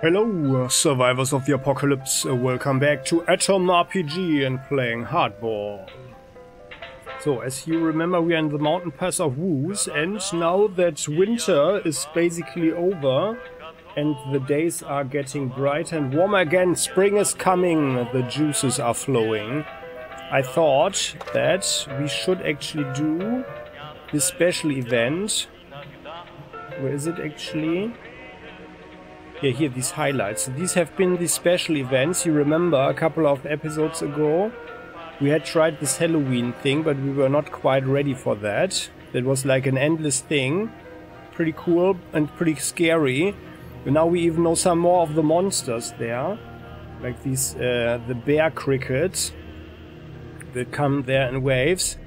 Hello, survivors of the apocalypse. Welcome back to AtomRPG and playing hardball. So, as you remember, we are in the mountain pass of Woes, and now that winter is basically over and the days are getting brighter and warmer again, spring is coming, the juices are flowing, I thought that we should actually do this special event. Where is it actually? Yeah, here, these highlights. So these have been the special events. You remember a couple of episodes ago we had tried this Halloween thing, but we were not quite ready for that. That was like an endless thing. Pretty cool and pretty scary. And now we even know some more of the monsters there. Like these, the bear crickets that come there in waves.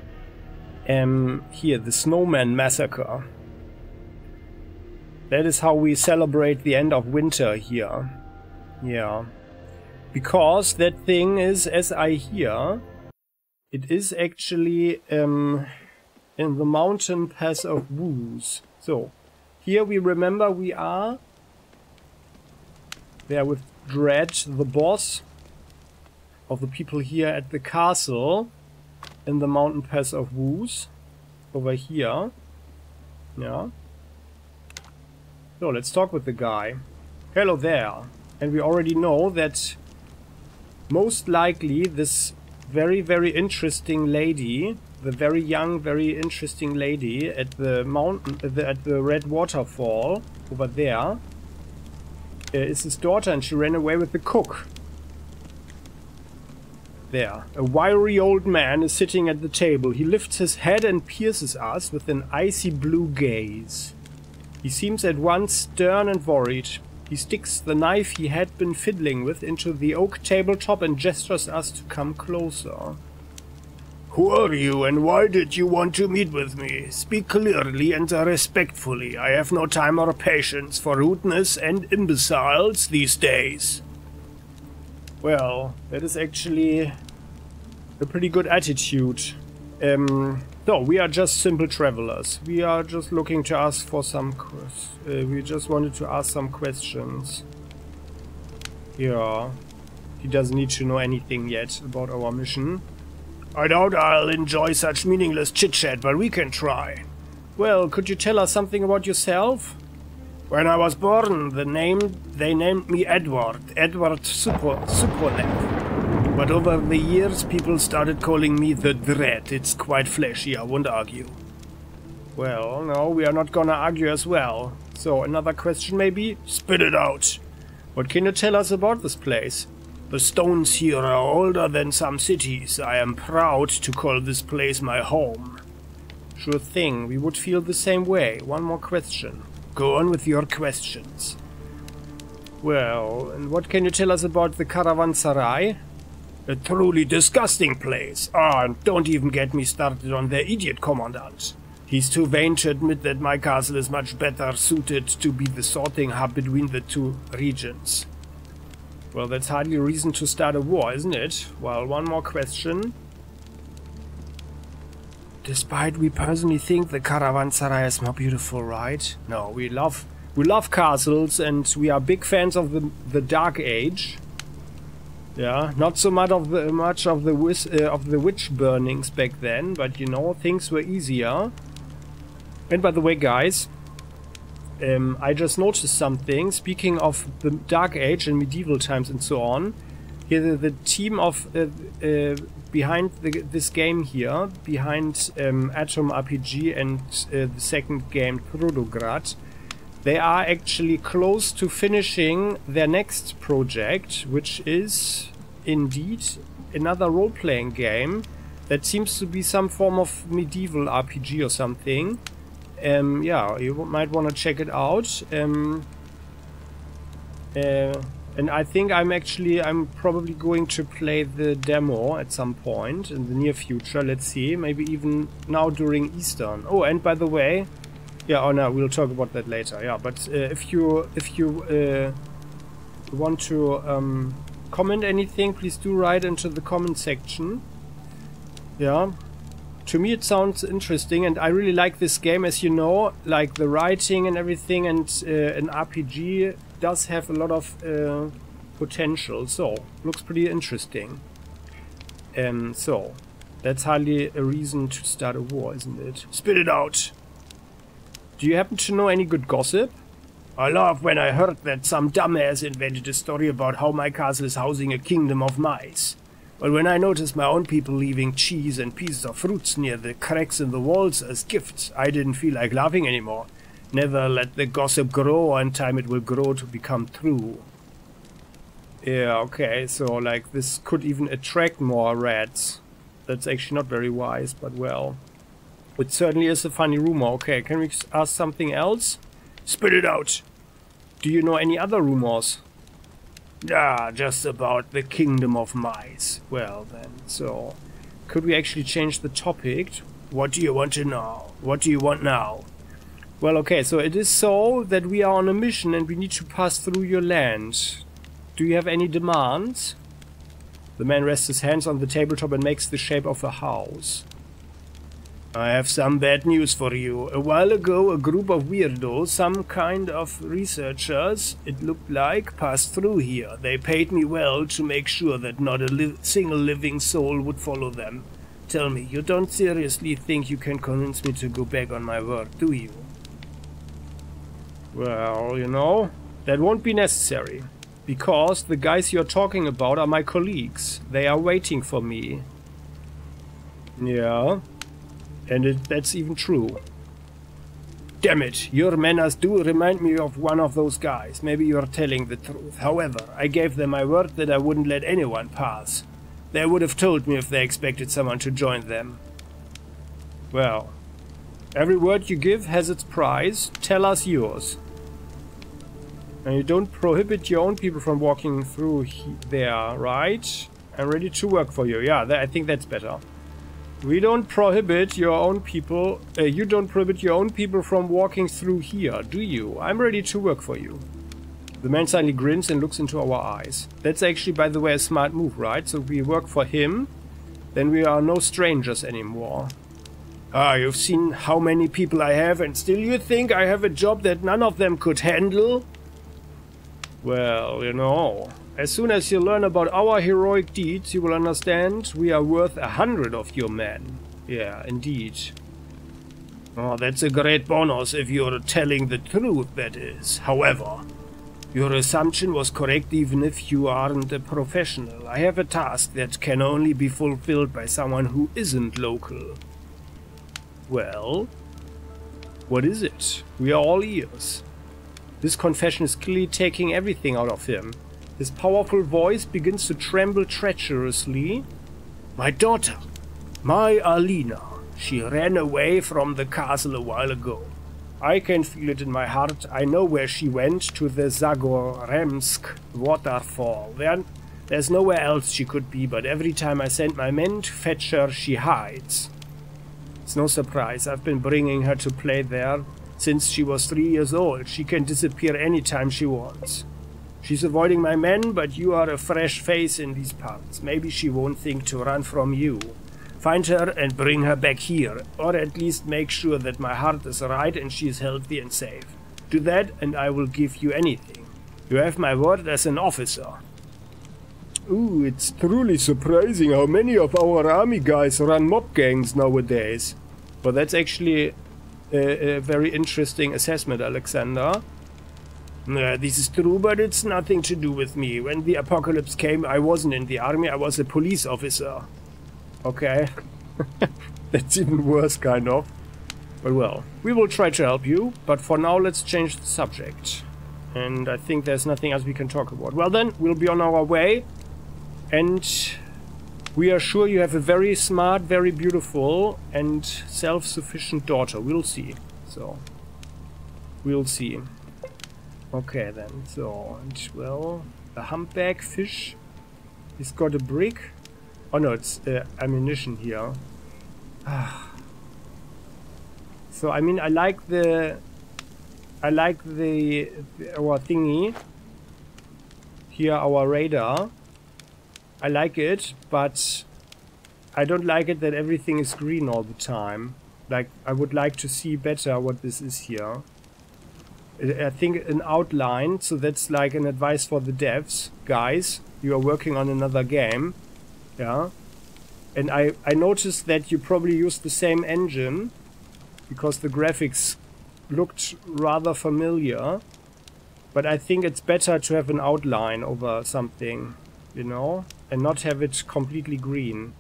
Here, the snowman massacre. That is how we celebrate the end of winter here. Yeah. Because that thing is, as I hear, it is actually in the mountain pass of Woes. So, here we remember we are there with Dread, the boss of the people here at the castle in the mountain pass of Woes. Over here. Yeah. So, let's talk with the guy. Hello there. And we already know that most likely this very, very interesting lady, the very young, very interesting lady at the mountain, at the red waterfall over there, is his daughter, and she ran away with the cook. There. A wiry old man is sitting at the table. He lifts his head and pierces us with an icy blue gaze. He seems at once stern and worried. He sticks the knife he had been fiddling with into the oak tabletop and gestures us to come closer. Who are you, and why did you want to meet with me? Speak clearly and respectfully. I have no time or patience for rudeness and imbeciles these days. Well, that is actually a pretty good attitude. No, we are just simple travelers. We are just looking to ask for some... we just wanted to ask some questions. Yeah. He doesn't need to know anything yet about our mission. I doubt I'll enjoy such meaningless chit-chat, but we can try. Well, could you tell us something about yourself? When I was born, they named me Edward Superlap. But over the years, people started calling me the Dread. It's quite flashy, I won't argue. Well, no, we are not gonna argue as well. So, another question maybe? Spit it out. What can you tell us about this place? The stones here are older than some cities. I am proud to call this place my home. Sure thing, we would feel the same way. One more question. Go on with your questions. Well, and what can you tell us about the Caravanserai? A truly disgusting place. Ah, and don't even get me started on their idiot commandant. He's too vain to admit that my castle is much better suited to be the sorting hub between the two regions. Well, that's hardly a reason to start a war, isn't it? Well, one more question. Despite we personally think the Caravanserai is more beautiful, right? No, we love castles, and we are big fans of the Dark Age. Yeah, not so much of the witch burnings back then, but you know, things were easier. And by the way, guys, I just noticed something. Speaking of the Dark Age and medieval times and so on, here the team of behind this game here, behind AtomRPG and the second game Prodograd, they are actually close to finishing their next project, which is indeed another role-playing game that seems to be some form of medieval RPG or something. Yeah, you might want to check it out. And I think I'm probably going to play the demo at some point in the near future. Let's see, maybe even now during Easter. Oh, and by the way, yeah, oh no, we'll talk about that later. Yeah, but if you want to comment anything, please do write into the comment section. Yeah, to me it sounds interesting, and I really like this game, as you know, like the writing and everything, and an RPG does have a lot of potential, so looks pretty interesting. So that's hardly a reason to start a war, isn't it? Spit it out! Do you happen to know any good gossip? I laughed when I heard that some dumbass invented a story about how my castle is housing a kingdom of mice. But when I noticed my own people leaving cheese and pieces of fruits near the cracks in the walls as gifts, I didn't feel like laughing anymore. Never let the gossip grow, and time it will grow to become true. Yeah, okay, so like this could even attract more rats. That's actually not very wise, but well. It certainly is a funny rumor. Okay, can we ask something else? Spit it out! Do you know any other rumors? Ah, just about the kingdom of mice. Well then, so... Could we actually change the topic? What do you want to know? What do you want now? Well, okay, so it is so that we are on a mission and we need to pass through your land. Do you have any demands? The man rests his hands on the tabletop and makes the shape of a house. I have some bad news for you. A while ago, a group of weirdos, some kind of researchers, it looked like, passed through here. They paid me well to make sure that not a single living soul would follow them. Tell me, you don't seriously think you can convince me to go back on my word, do you? Well, you know, that won't be necessary. Because the guys you're talking about are my colleagues. They are waiting for me. Yeah. And that's even true. Damn it, your manners do remind me of one of those guys. Maybe you're telling the truth. However, I gave them my word that I wouldn't let anyone pass. They would have told me if they expected someone to join them. Well, every word you give has its price. Tell us yours. And you don't prohibit your own people from walking through there, right? I'm ready to work for you. Yeah, I think that's better. We don't prohibit your own people, you don't prohibit your own people from walking through here, do you? I'm ready to work for you. The man suddenly grins and looks into our eyes. That's actually, by the way, a smart move, right? So we work for him, then we are no strangers anymore. Ah, you've seen how many people I have, and still you think I have a job that none of them could handle? Well, you know... As soon as you learn about our heroic deeds, you will understand we are worth 100 of your men. Yeah, indeed. Oh, that's a great bonus if you're telling the truth, that is. However, your assumption was correct even if you aren't a professional. I have a task that can only be fulfilled by someone who isn't local. Well, what is it? We are all ears. This confession is clearly taking everything out of him. His powerful voice begins to tremble treacherously. My daughter, my Alina, she ran away from the castle a while ago. I can feel it in my heart. I know where she went, to the Zagoremsk waterfall. There's nowhere else she could be, but every time I send my men to fetch her, she hides. It's no surprise. I've been bringing her to play there since she was 3 years old. She can disappear anytime she wants. She's avoiding my men, but you are a fresh face in these parts. Maybe she won't think to run from you. Find her and bring her back here, or at least make sure that my heart is right and she is healthy and safe. Do that and I will give you anything. You have my word as an officer. Ooh, it's truly surprising how many of our army guys run mob gangs nowadays. But that's actually a very interesting assessment, Alexander. This is true, but it's nothing to do with me. When the apocalypse came, I wasn't in the army, I was a police officer. Okay. That's even worse, kind of. But well, we will try to help you, but for now let's change the subject. And I think there's nothing else we can talk about. Well then, we'll be on our way. And we are sure you have a very smart, very beautiful and self-sufficient daughter. We'll see. So, we'll see. Okay then, so, and well, a humpback fish. He's got a brick. Oh no, it's ammunition here. So I mean, I like our thingy here, our radar. I like it, but I don't like it that everything is green all the time. Like, I would like to see better what this is here. I think an outline, so that's like an advice for the devs. Guys, you are working on another game. Yeah. And I noticed that you probably used the same engine, because the graphics looked rather familiar. But I think it's better to have an outline over something, you know, and not have it completely green.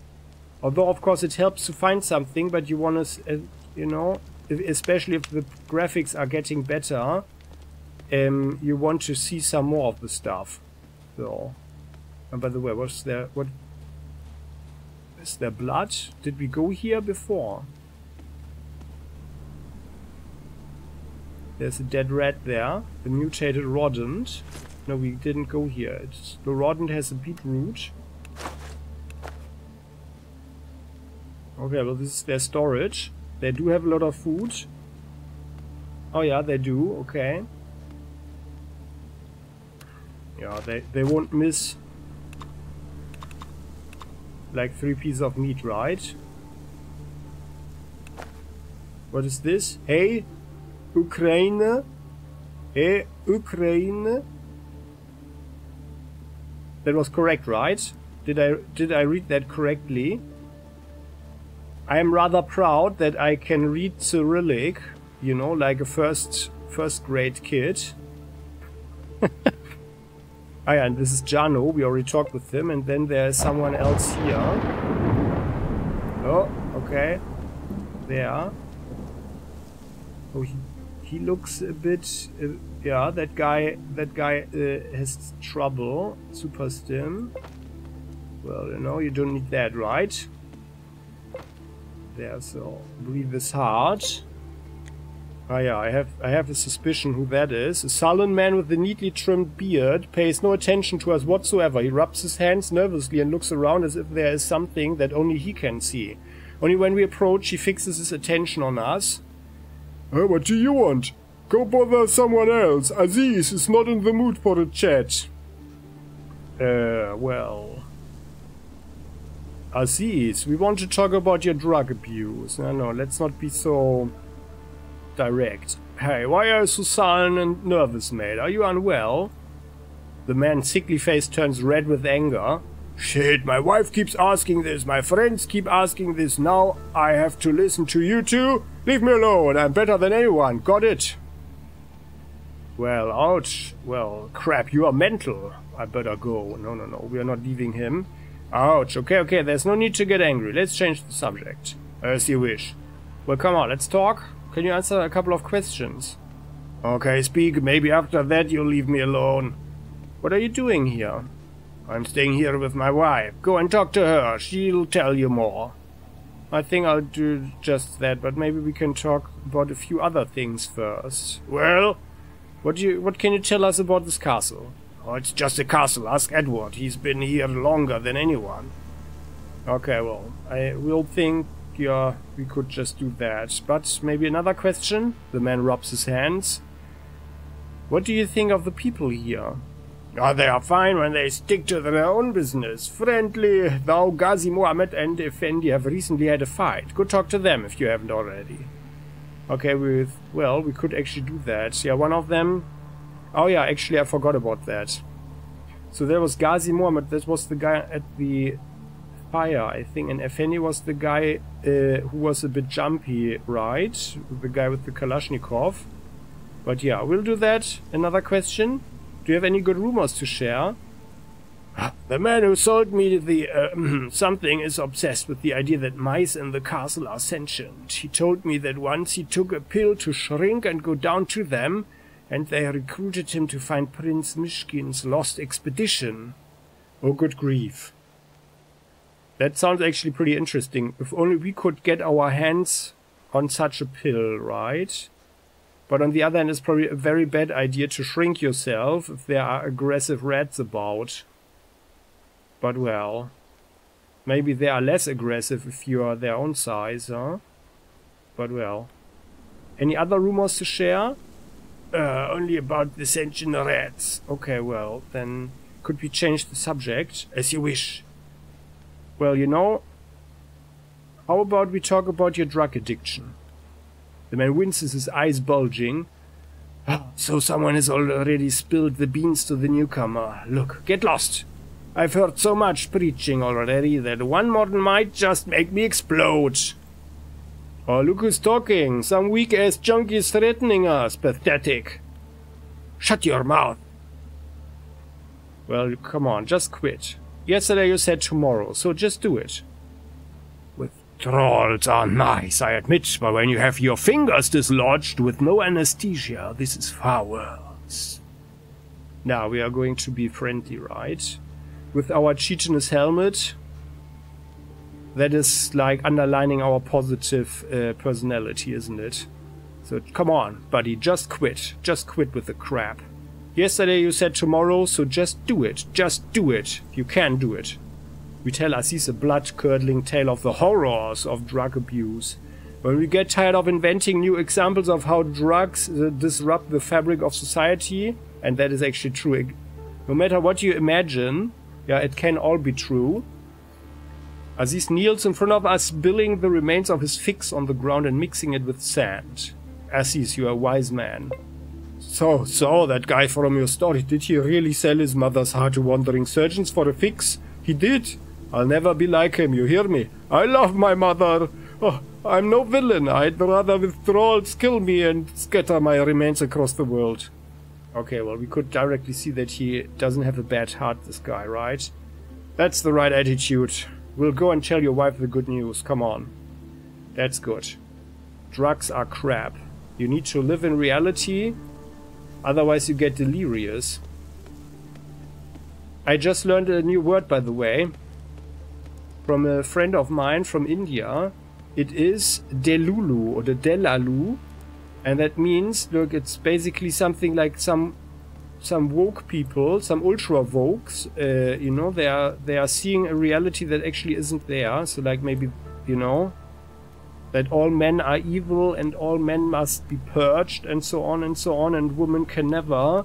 Although, of course, it helps to find something, but you want to, you know, especially if the graphics are getting better, you want to see some more of the stuff. So, and by the way, what is there blood? Did we go here before? There's a dead rat there. The mutated rodent. No, we didn't go here. The rodent has a beetroot. Okay, well, this is their storage. They do have a lot of food. Oh yeah, they do. Okay. Yeah, they won't miss like 3 pieces of meat, right? What is this? Hey, Ukraine. Hey, Ukraine. That was correct, right? Did I read that correctly? I am rather proud that I can read Cyrillic, you know, like a first grade kid. Ah yeah, and this is Jano, we already talked with him, and then there's someone else here. Oh, okay. There. Oh, he looks a bit... yeah, that guy has trouble. Super stim. Well, you know, you don't need that, right? There, so breathe is hard. Ah yeah, I have a suspicion who that is. A sullen man with a neatly trimmed beard pays no attention to us whatsoever. He rubs his hands nervously and looks around as if there is something that only he can see. Only when we approach, he fixes his attention on us. What do you want? Go bother someone else. Aziz is not in the mood for a chat. Well... Aziz, we want to talk about your drug abuse. No, let's not be so... direct. Hey, why are you so sullen and nervous, mate? Are you unwell? The man's sickly face turns red with anger. Shit, my wife keeps asking this, my friends keep asking this, now I have to listen to you two? Leave me alone, I'm better than anyone, got it? Well, ouch. Well, crap, you are mental. I better go. No, we are not leaving him. Ouch, okay, there's no need to get angry. Let's change the subject. As you wish. Well, come on, let's talk. Can you answer a couple of questions? Okay, speak. Maybe after that you'll leave me alone. What are you doing here? I'm staying here with my wife. Go and talk to her. She'll tell you more. I think I'll do just that, but maybe we can talk about a few other things first. Well, what can you tell us about this castle? Oh, it's just a castle. Ask Edward. He's been here longer than anyone. Okay, well, I will think... yeah, we could just do that. But maybe another question? The man rubs his hands. What do you think of the people here? Oh, they are fine when they stick to their own business. Friendly, though Ghazi Mohammed and Effendi have recently had a fight. Go talk to them if you haven't already. Okay, well, we could actually do that. Yeah, one of them... oh yeah, actually I forgot about that. So there was Ghazi Mohammed, that was the guy at the... fire, I think, and Effendi was the guy who was a bit jumpy, right? The guy with the Kalashnikov. But yeah, we'll do that. Another question? Do you have any good rumors to share? The man who sold me the something is obsessed with the idea that mice in the castle are sentient. He told me that once he took a pill to shrink and go down to them, and they recruited him to find Prince Mishkin's lost expedition. Oh, good grief. That sounds actually pretty interesting. If only we could get our hands on such a pill, right? But on the other hand, it's probably a very bad idea to shrink yourself if there are aggressive rats about. But well, maybe they are less aggressive if you are their own size, huh? But well. Any other rumors to share? Only about the sentient rats. Okay, well, then could we change the subject? As you wish. Well, you know, how about we talk about your drug addiction? The man winces, his eyes bulging. So someone has already spilled the beans to the newcomer. Look, get lost. I've heard so much preaching already that one modern might just make me explode. Oh, look who's talking. Some weak-ass junkies threatening us. Pathetic. Shut your mouth. Well, come on, just quit. Yesterday you said tomorrow, so just do it. Withdrawals are nice, I admit, but when you have your fingers dislodged with no anesthesia, this is far worse. Now we are going to be friendly, right? With our chitinous helmet. That is like underlining our positive personality, isn't it? So come on, buddy, just quit. Just quit with the crap. Yesterday you said tomorrow, so just do it. Just do it. You can do it. We tell Aziz a blood-curdling tale of the horrors of drug abuse. When we get tired of inventing new examples of how drugs disrupt the fabric of society, and that is actually true. No matter what you imagine, yeah, it can all be true. Aziz kneels in front of us, spilling the remains of his fix on the ground and mixing it with sand. Aziz, you are a wise man. So, that guy from your story, did he really sell his mother's heart to wandering surgeons for a fix? He did. I'll never be like him, you hear me? I love my mother. Oh, I'm no villain. I'd rather withdrawals kill me and scatter my remains across the world. Okay, well, we could directly see that he doesn't have a bad heart, this guy, right? That's the right attitude. We'll go and tell your wife the good news. Come on. That's good. Drugs are crap. You need to live in reality. Otherwise you get delirious. I just learned a new word, by the way, from a friend of mine from India. It is delulu or the delalu, and that means, look, it's basically something like some woke people, some ultra wokes, you know, they are seeing a reality that actually isn't there. So like maybe, you know, that all men are evil and all men must be purged and so on, and women can never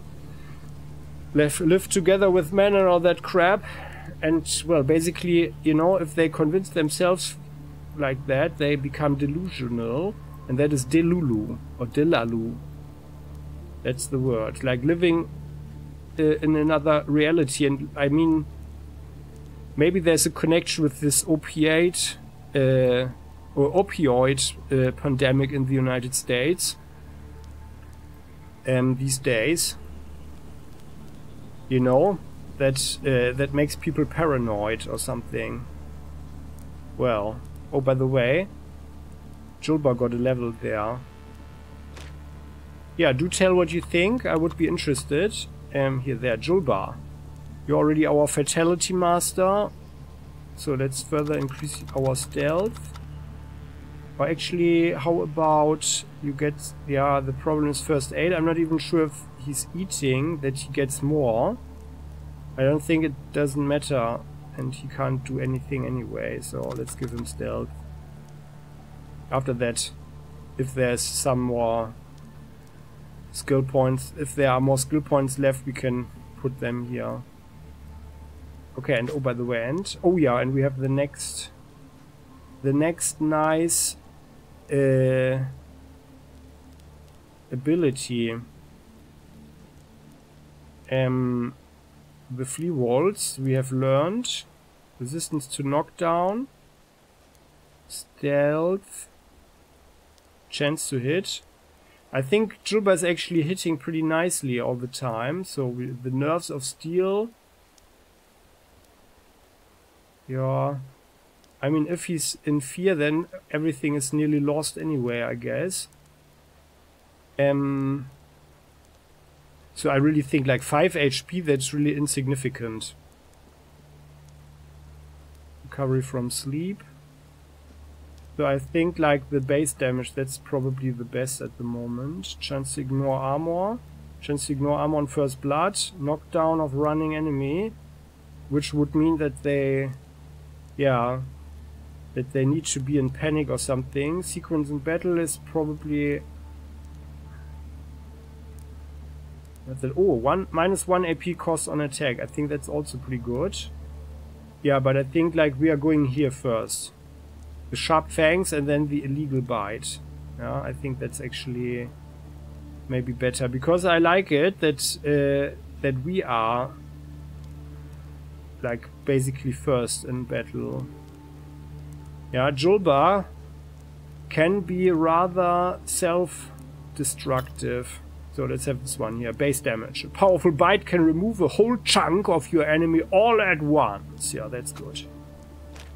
live together with men and all that crap. And, well, basically, you know, if they convince themselves like that, they become delusional, and that is delulu or delalu. That's the word. Like living in another reality. And I mean, maybe there's a connection with this opioid pandemic in the United States these days. You know, that makes people paranoid or something. Well, oh, by the way, Julba got a level there. Yeah, do tell what you think. I would be interested. Here, there, Julba. You're already our fatality master. So let's further increase our stealth. Or actually, how about you get... Yeah, the problem is first aid. I'm not even sure if he's eating that he gets more. I don't think it doesn't matter. And he can't do anything anyway. So let's give him stealth. After that, if there's some more skill points, if there are more skill points left, we can put them here. Okay, and oh, by the way, and oh yeah, and we have the next nice ability. The flea waltz we have learned. Resistance to knockdown, stealth, chance to hit. I think Julba is actually hitting pretty nicely all the time. So the nerves of steel. Yeah. I mean, if he's in fear, then everything is nearly lost anyway, I guess. So I really think like 5 HP, that's really insignificant. Recovery from sleep. So I think like the base damage, that's probably the best at the moment. Chance to ignore armor. Chance to ignore armor on first blood. Knockdown of running enemy. Which would mean that they... Yeah. That they need to be in panic or something. Sequence in battle is probably... Oh, minus 1 AP cost on attack. I think that's also pretty good. Yeah, but I think like we are going here first. The sharp fangs and then the illegal bite. Yeah, I think that's actually maybe better, because I like it that that we are like basically first in battle. Yeah, Julba can be rather self-destructive. So let's have this one here. Base damage. A powerful bite can remove a whole chunk of your enemy all at once. Yeah, that's good.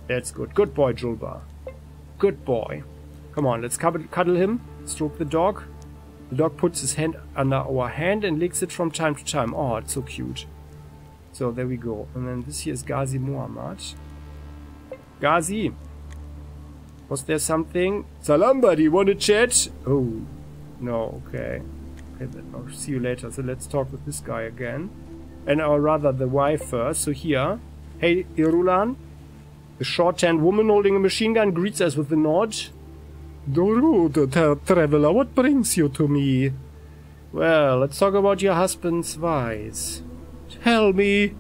That's good. Good boy, Julba. Good boy. Come on, let's cuddle him. Stroke the dog. The dog puts his hand under our hand and licks it from time to time. Oh, it's so cute. So there we go. And then this here is Ghazi Muhammad. Ghazi. Was there something? Salam, buddy. Want to chat? Oh, no. Okay. Okay, then I'll see you later. So let's talk with this guy again. And or rather the wife first. So here. Hey, Irulan. The short-tanned woman holding a machine gun greets us with a nod. Dorud, traveler, what brings you to me? Well, let's talk about your husband's vice. Tell me.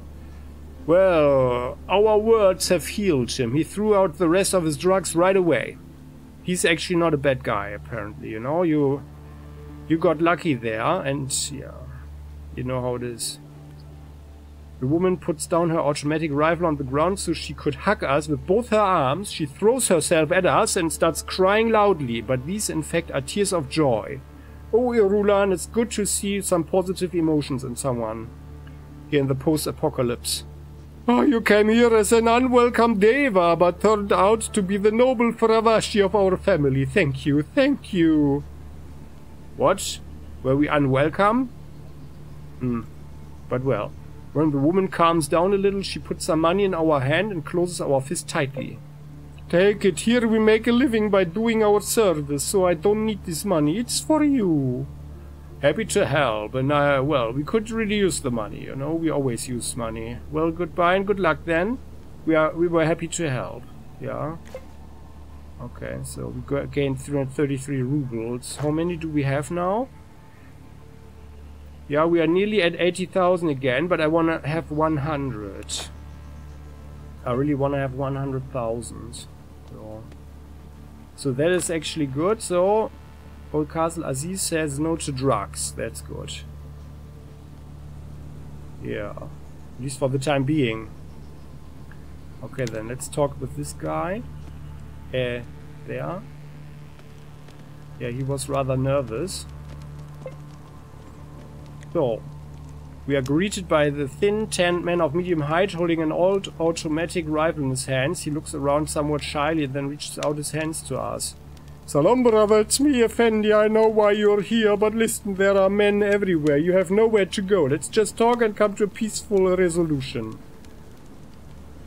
Well, our words have healed him. He threw out the rest of his drugs right away. He's actually not a bad guy, apparently, you know? You got lucky there, and yeah, you know how it is. The woman puts down her automatic rifle on the ground so she could hug us with both her arms. She throws herself at us and starts crying loudly, but these in fact are tears of joy. Oh, Irulan, it's good to see some positive emotions in someone here in the post-apocalypse. Oh, you came here as an unwelcome deva, but turned out to be the noble Faravashi of our family. Thank you, thank you. What? Were we unwelcome? But well, when the woman calms down a little, she puts some money in our hand and closes our fist tightly. Take it, here we make a living by doing our service, so I don't need this money, it's for you. Happy to help, and well, we could really use the money, you know, we always use money. Well, goodbye and good luck then. We were happy to help, yeah. Okay, so we gained 333 rubles. How many do we have now? Yeah, we are nearly at 80,000 again, but I want to have 100. I really want to have 100,000. So that is actually good. So, Old Castle Aziz says no to drugs. That's good. Yeah, at least for the time being. Okay then, let's talk with this guy. There. Yeah, he was rather nervous. So, we are greeted by the thin, tanned man of medium height holding an old automatic rifle in his hands. He looks around somewhat shyly and then reaches out his hands to us. Salam, brother, it's me, Effendi. I know why you're here, but listen, there are men everywhere. You have nowhere to go. Let's just talk and come to a peaceful resolution.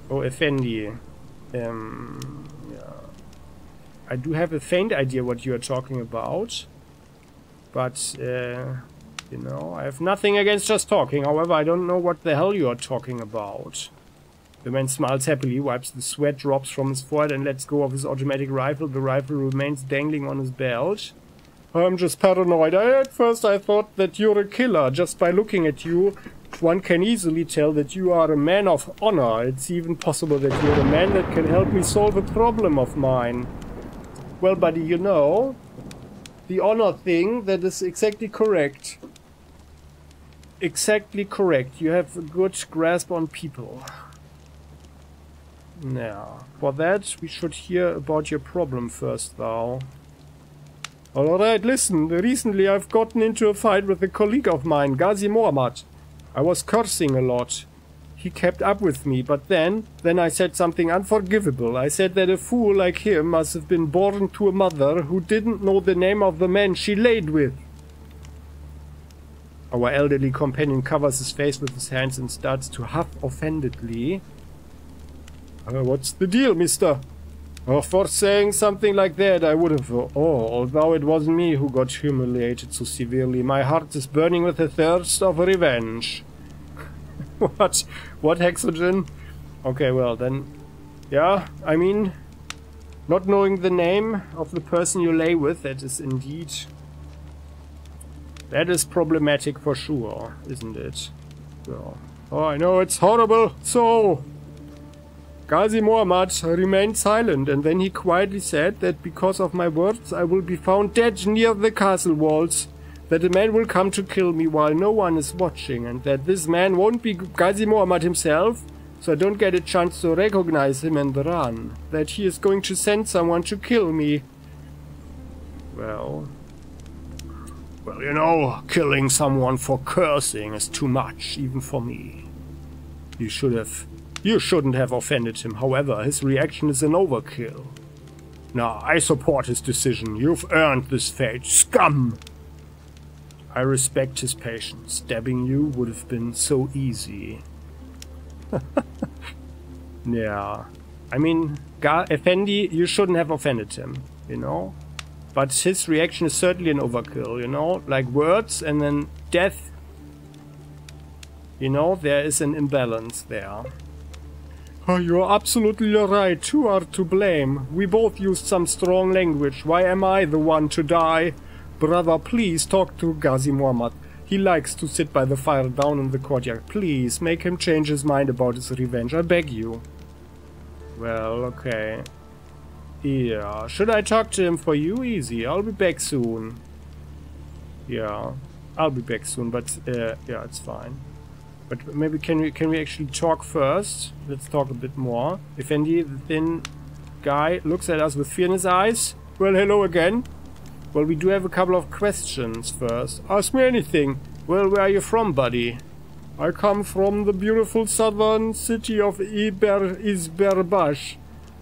Oh, Effendi. Yeah. I do have a faint idea what you are talking about. But, you know, I have nothing against just talking. However, I don't know what the hell you are talking about. The man smiles happily, wipes the sweat drops from his forehead and lets go of his automatic rifle. The rifle remains dangling on his belt. I'm just paranoid. At first I thought that you're a killer. Just by looking at you, one can easily tell that you are a man of honor. It's even possible that you're a man that can help me solve a problem of mine. Well, buddy, you know, the honor thing, that is exactly correct. Exactly correct. You have a good grasp on people. Now, for that, we should hear about your problem first, though. Alright, listen. Recently, I've gotten into a fight with a colleague of mine, Ghazi Muhammad. I was cursing a lot. He kept up with me, but then I said something unforgivable. I said that a fool like him must have been born to a mother who didn't know the name of the man she laid with. Our elderly companion covers his face with his hands and starts to huff offendedly. What's the deal, mister? Oh, for saying something like that, I would have... Oh, although it wasn't me who got humiliated so severely, my heart is burning with a thirst of revenge. What? What, Hexogen? Okay, well then... Yeah, I mean... Not knowing the name of the person you lay with, that is indeed... That is problematic for sure, isn't it? So, oh, I know, it's horrible. So... Ghazi Muhammad remained silent, and then he quietly said that because of my words I will be found dead near the castle walls. that a man will come to kill me while no one is watching, and that this man won't be Ghazi Muhammad himself, so I don't get a chance to recognize him and run. That he is going to send someone to kill me. Well, you know, killing someone for cursing is too much, even for me. You shouldn't have offended him. However, his reaction is an overkill. Now, I support his decision. You've earned this fate, scum! I respect his patience. Stabbing you would have been so easy. Yeah. I mean, Effendi, you shouldn't have offended him, you know? But his reaction is certainly an overkill, you know? Like words and then death. You know, there is an imbalance there. Oh, you're absolutely right. Two are to blame. We both used some strong language. Why am I the one to die? Brother, please talk to Ghazi Muhammad. He likes to sit by the fire down in the courtyard. Please, make him change his mind about his revenge. I beg you. Well, okay. Yeah, should I talk to him for you? Easy. I'll be back soon. Yeah, I'll be back soon, but yeah, it's fine. But maybe can we actually talk first? Let's talk a bit more. Effendi, the thin guy, looks at us with fear in his eyes. Well, hello again. Well, we do have a couple of questions first. Ask me anything. Well, where are you from, buddy? I come from the beautiful southern city of Izberbash.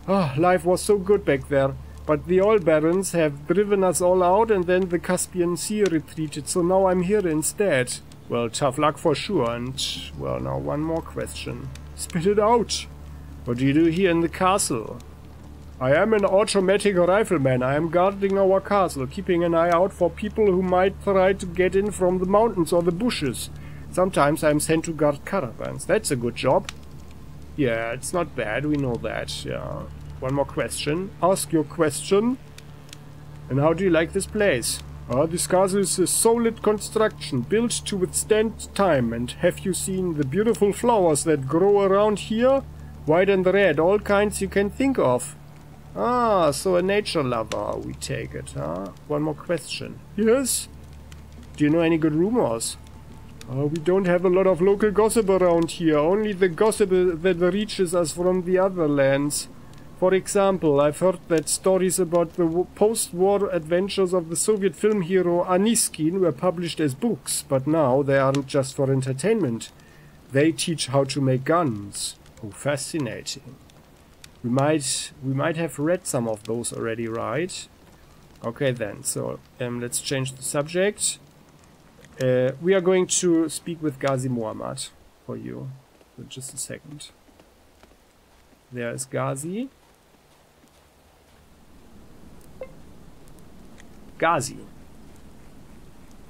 Ah, life was so good back there. But the oil barons have driven us all out, and then the Caspian Sea retreated, so now I'm here instead. Well, tough luck for sure, and, well, now one more question. Spit it out! What do you do here in the castle? I am an automatic rifleman. I am guarding our castle, keeping an eye out for people who might try to get in from the mountains or the bushes. Sometimes I am sent to guard caravans. That's a good job. Yeah, it's not bad, we know that, yeah. One more question. Ask your question. And how do you like this place? This castle is a solid construction, built to withstand time. And have you seen the beautiful flowers that grow around here? White and red, all kinds you can think of. Ah, so a nature lover, we take it, huh? One more question. Yes? Do you know any good rumors? We don't have a lot of local gossip around here, only the gossip that reaches us from the other lands. For example, I've heard that stories about the post-war adventures of the Soviet film hero Aniskin were published as books, but now they aren't just for entertainment. They teach how to make guns. Oh, fascinating. We might have read some of those already, right? Okay then, so let's change the subject. We are going to speak with Ghazi Muhammad for you. So just a second. There is Ghazi. Ghazi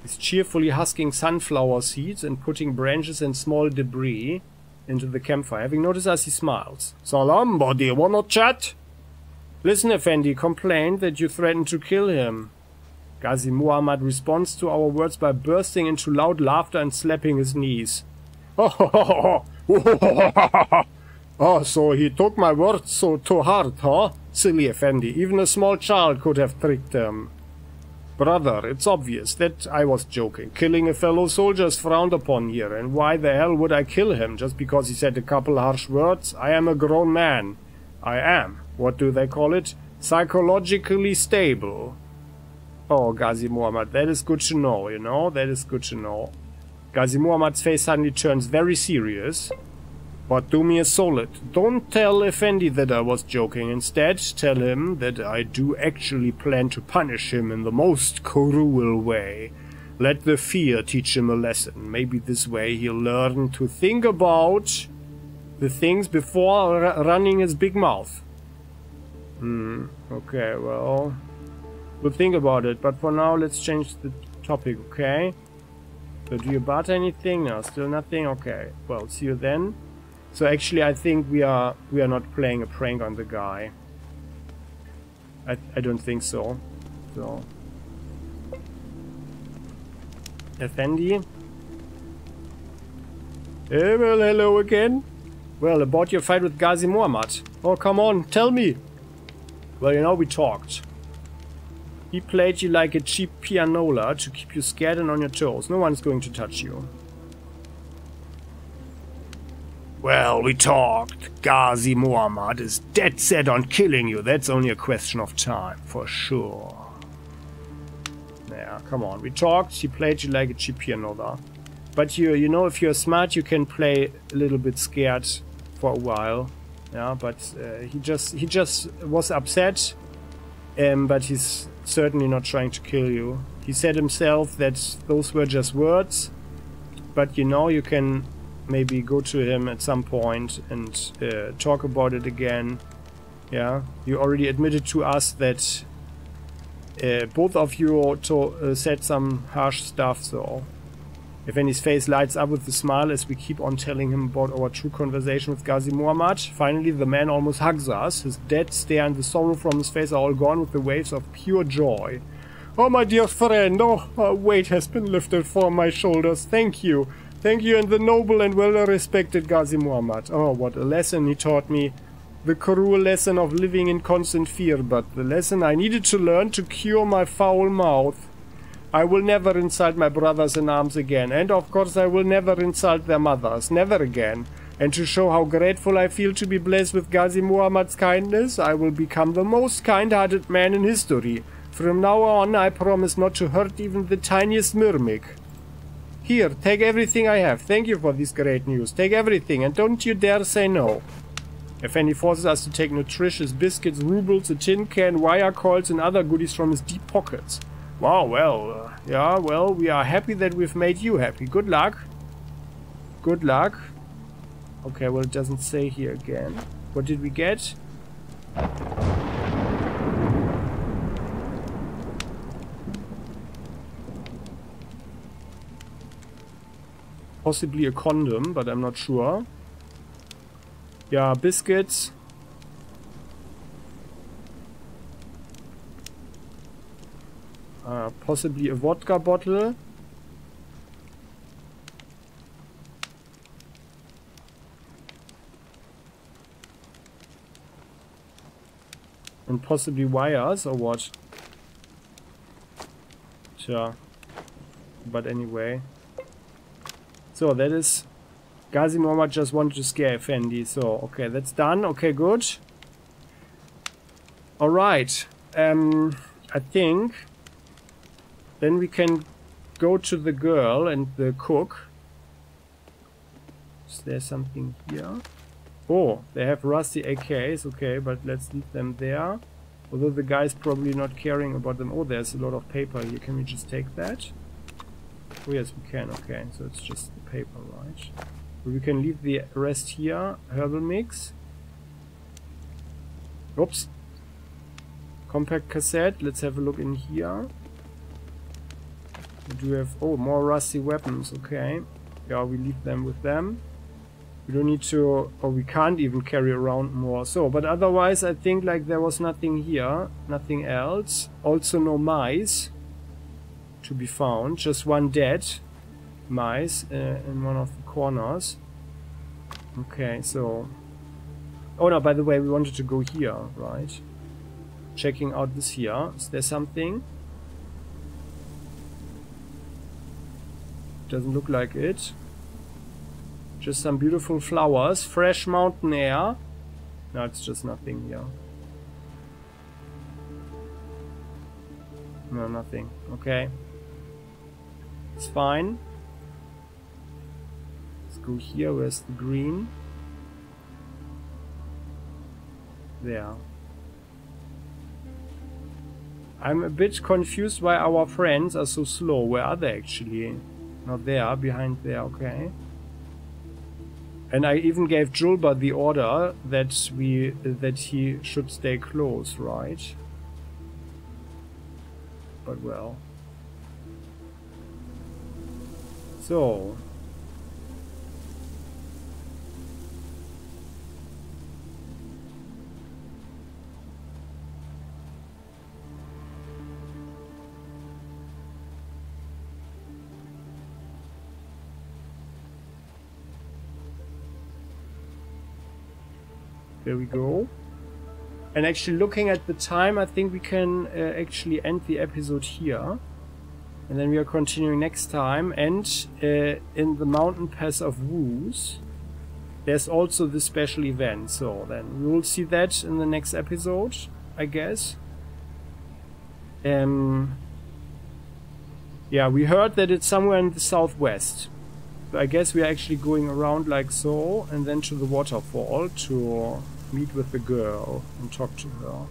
is cheerfully husking sunflower seeds and putting branches and small debris into the campfire. Having noticed us, he smiles. Salam, buddy, wanna chat? Listen, Effendi complained that you threatened to kill him. Ghazi Muhammad responds to our words by bursting into loud laughter and slapping his knees. Oh, so he took my words so to heart, huh? Silly Effendi, even a small child could have tricked him. Brother, it's obvious that I was joking. Killing a fellow soldier is frowned upon here, and why the hell would I kill him just because he said a couple harsh words? I am a grown man. I am, what do they call it? Psychologically stable. Oh, Ghazi Muhammad, that is good to know, you know? That is good to know. Ghazi Muhammad's face suddenly turns very serious. But do me a solid. Don't tell Effendi that I was joking. Instead, tell him that I do actually plan to punish him in the most cruel way. Let the fear teach him a lesson. Maybe this way he'll learn to think about the things before running his big mouth. Okay, well, we'll think about it. But for now, let's change the topic, okay? So do you bought anything? No, still nothing? Okay, well, see you then. So actually, I think we are not playing a prank on the guy. I don't think so. So, Effendi. Well, hello again. Well, about your fight with Ghazi Muhammad. Oh, come on, tell me. Well, you know, we talked. He played you like a cheap pianola to keep you scared and on your toes. No one's going to touch you. Well, we talked. Ghazi Muhammad is dead set on killing you. That's only a question of time, for sure. Yeah, come on. We talked. He played you like a cheap pianola. But you know, if you're smart, you can play a little bit scared for a while. Yeah, but he just was upset. But he's certainly not trying to kill you. He said himself that those were just words. But you know, you can maybe go to him at some point and talk about it again. Yeah, you already admitted to us that both of you said some harsh stuff, so if Annie's face lights up with a smile as we keep on telling him about our true conversation with Ghazi Muhammad. Finally, the man almost hugs us. His dead stare and the sorrow from his face are all gone with the waves of pure joy. Oh, my dear friend, a weight has been lifted from my shoulders. Thank you. Thank you, and the noble and well-respected Ghazi Muhammad. Oh, what a lesson he taught me. The cruel lesson of living in constant fear, but the lesson I needed to learn to cure my foul mouth. I will never insult my brothers in arms again, and of course I will never insult their mothers, never again. And to show how grateful I feel to be blessed with Ghazi Muhammad's kindness, I will become the most kind-hearted man in history. From now on, I promise not to hurt even the tiniest myrmic. Here, take everything I have. Thank you for this great news. Take everything, and don't you dare say no. If any forces us to take nutritious biscuits, rubles, a tin can, wire coils, and other goodies from his deep pockets. Wow, well, yeah, well, we are happy that we've made you happy. Good luck. Good luck. Okay, well, it doesn't say here again. What did we get? Possibly a condom, but I'm not sure. Yeah, biscuits. Possibly a vodka bottle. And possibly wires, or what? Sure. But anyway. So that is... Ghazi Muhammad just wanted to scare Effendi. So, okay, that's done. Okay, good. Alright. I think... Then we can go to the girl and the cook. Is there something here? Oh, they have rusty AKs. Okay, but let's leave them there. Although the guy's probably not caring about them. Oh, there's a lot of paper here. Can we just take that? Oh, yes, we can. Okay, so it's just the paper, right? So we can leave the rest here. Herbal mix. Oops. Compact cassette. Let's have a look in here. We do have... Oh, more rusty weapons. Okay. Yeah, we leave them with them. We don't need to... Or we can't even carry around more. So, but otherwise I think like there was nothing here. Nothing else. Also no mice to be found. Just one dead mice in one of the corners. Okay, so... Oh no, by the way, we wanted to go here, right? Checking out this here. Is there something? Doesn't look like it. Just some beautiful flowers. Fresh mountain air. No, it's just nothing here. No, nothing. Okay. It's fine. Let's go here. Where's the green? There. I'm a bit confused why our friends are so slow. Where are they actually? Not there, behind there, okay. And I even gave Julba the order that he should stay close, right? But well. So. There we go. And actually looking at the time, I think we can actually end the episode here. And then we are continuing next time. And in the mountain pass of Woes, there's also this special event. So then we will see that in the next episode, I guess. Yeah, we heard that it's somewhere in the southwest. I guess we are actually going around like so, and then to the waterfall to meet with the girl and talk to her.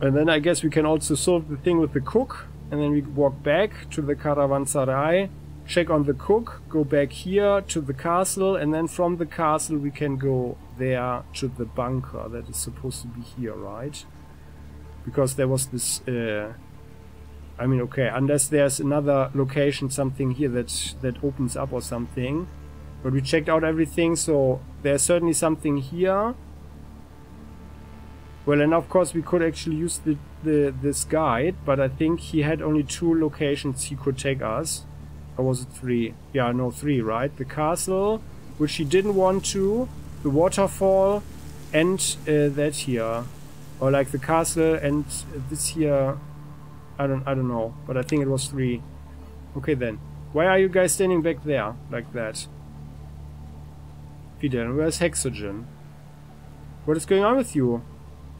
And then I guess we can also solve the thing with the cook, and then we walk back to the caravanserai, check on the cook, go back here to the castle, and then from the castle we can go there to the bunker that is supposed to be here, right? Because there was this... I mean, okay, unless there's another location, something here that opens up or something. But we checked out everything, so there's certainly something here. Well, and of course we could actually use this guide, but I think he had only 2 locations he could take us. Or was it 3? Yeah, no, 3, right? The castle, which he didn't want to, the waterfall, and that here. Or like the castle and this here... I don't know, but I think it was 3. Okay then. Why are you guys standing back there like that? Fidel, where's Hexogen? What is going on with you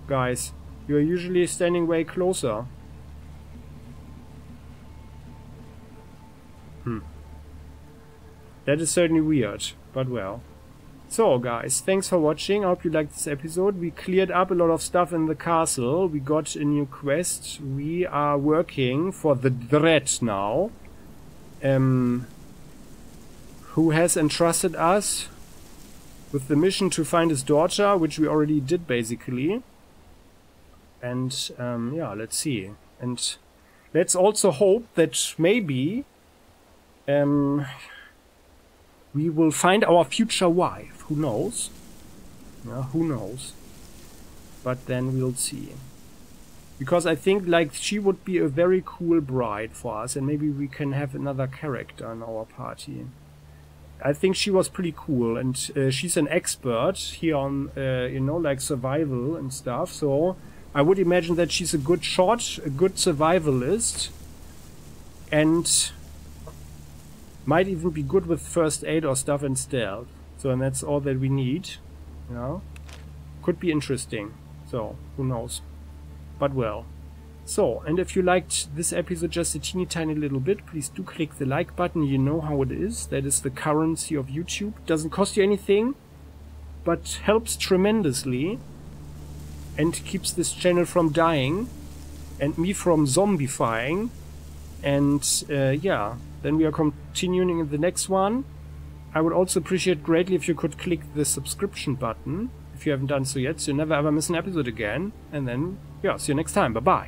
guys? You are usually standing way closer. That is certainly weird, but well. So guys, thanks for watching. I hope you liked this episode. We cleared up a lot of stuff in the castle. We got a new quest. We are working for the Dread now. Who has entrusted us with the mission to find his daughter, which we already did basically. And yeah, let's see. And let's also hope that maybe we will find our future wife. Who knows? Yeah, who knows? But then we'll see. Because I think like she would be a very cool bride for us, and maybe we can have another character in our party. I think she was pretty cool, and she's an expert here on, you know, like survival and stuff. So I would imagine that she's a good shot, a good survivalist, and might even be good with first aid or stuff and stealth. So, and that's all that we need. You know? Could be interesting. So, who knows? But well. So, and if you liked this episode just a teeny tiny little bit, please do click the like button. You know how it is. That is the currency of YouTube. Doesn't cost you anything, but helps tremendously. And keeps this channel from dying. And me from zombifying. And, yeah. Then we are continuing in the next one. I would also appreciate greatly if you could click the subscription button if you haven't done so yet, so you never ever miss an episode again. And then, yeah, see you next time. Bye-bye.